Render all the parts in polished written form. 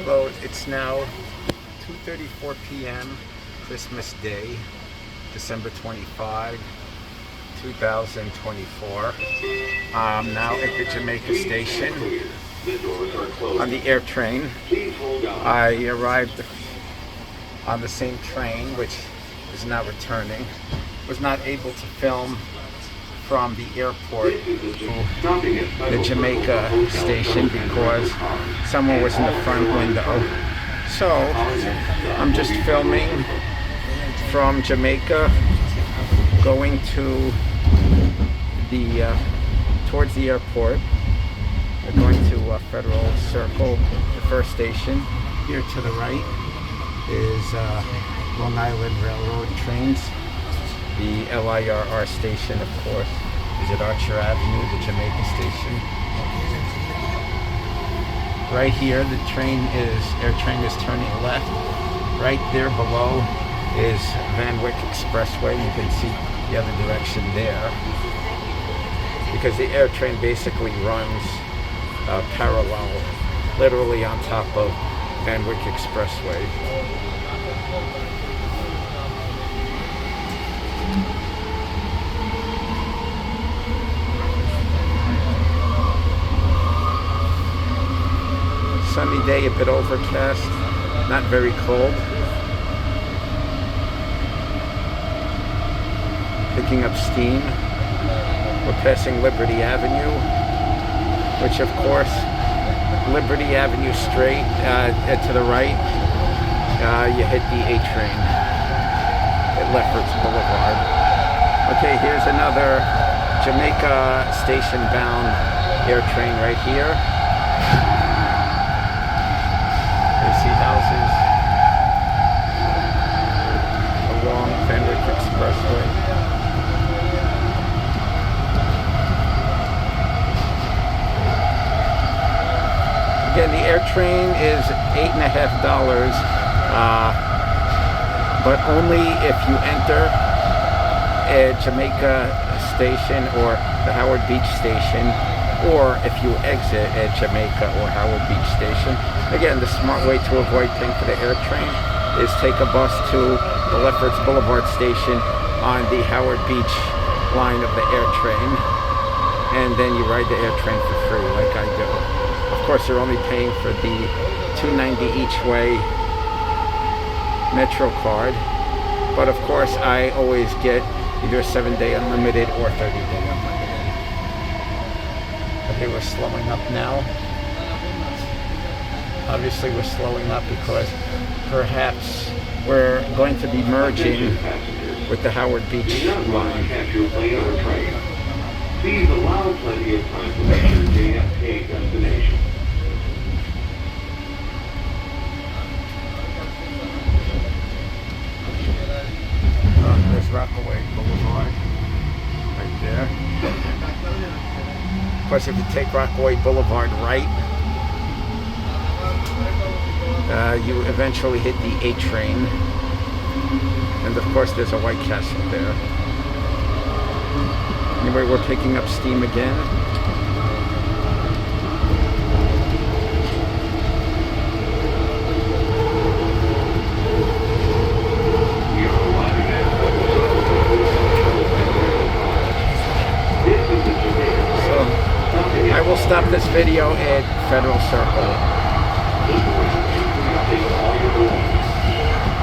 Hello, it's now 2:34 p.m. Christmas Day, December 25, 2024. I'm now at the Jamaica station on the AirTrain. I arrived on the same train, which is now returning. Was not able to film from the airport to the Jamaica station because someone was in the front window. So I'm just filming from Jamaica, going to the towards the airport. We're going to Federal Circle, the first station. Here to the right is Long Island Railroad trains. The LIRR station, of course, is at Archer Avenue, the Jamaica station. Right here, the AirTrain is turning left. Right there below is Van Wyck Expressway. You can see the other direction there. Because the AirTrain basically runs parallel, literally on top of Van Wyck Expressway. Sunny day, a bit overcast, not very cold. Picking up steam. We're passing Liberty Avenue, which of course, Liberty Avenue straight to the right, you hit the AirTrain at Lefferts Boulevard. Okay, here's another Jamaica station-bound AirTrain right here. See houses along Van Wyck Expressway. Again, the AirTrain is $8.50, but only if you enter a Jamaica station or the Howard Beach station, or if you exit at Jamaica or Howard Beach station. Again, the smart way to avoid paying for the AirTrain is take a bus to the Lefferts Boulevard station on the Howard Beach line of the AirTrain, and then you ride the AirTrain for free, like I do. Of course, you're only paying for the $2.90 each way Metro card, but of course, I always get either a 7-day unlimited or 30-day unlimited. Okay, we're slowing up now. Obviously, we're slowing up because perhaps we're going to be merging with the Howard Beach line. Please allow plenty of time to reach your JFK destination. There's Rockaway Boulevard right there. Of course, if you take Rockaway Boulevard right, you eventually hit the AirTrain, and of course there's a White Castle there. Anyway, we're picking up steam again. I will stop this video at Federal Circle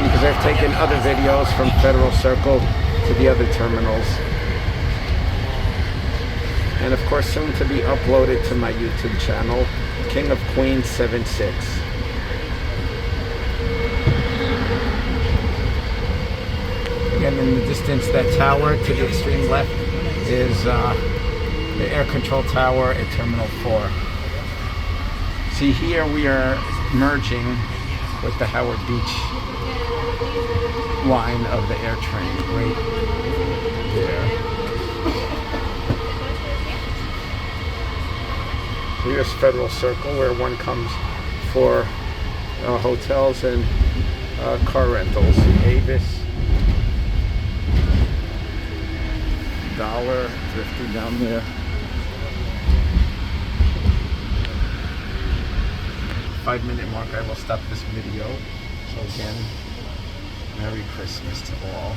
because I've taken other videos from Federal Circle to the other terminals, and of course soon to be uploaded to my YouTube channel, King of Queens 76. Again, in the distance, that tower to the extreme left is the air control tower at Terminal 4. See, here we are merging with the Howard Beach line of the AirTrain right there. Here's Federal Circle, where one comes for hotels and car rentals. Avis, $1.50 down there. 5-minute mark, I will stop this video. So again, Merry Christmas to all.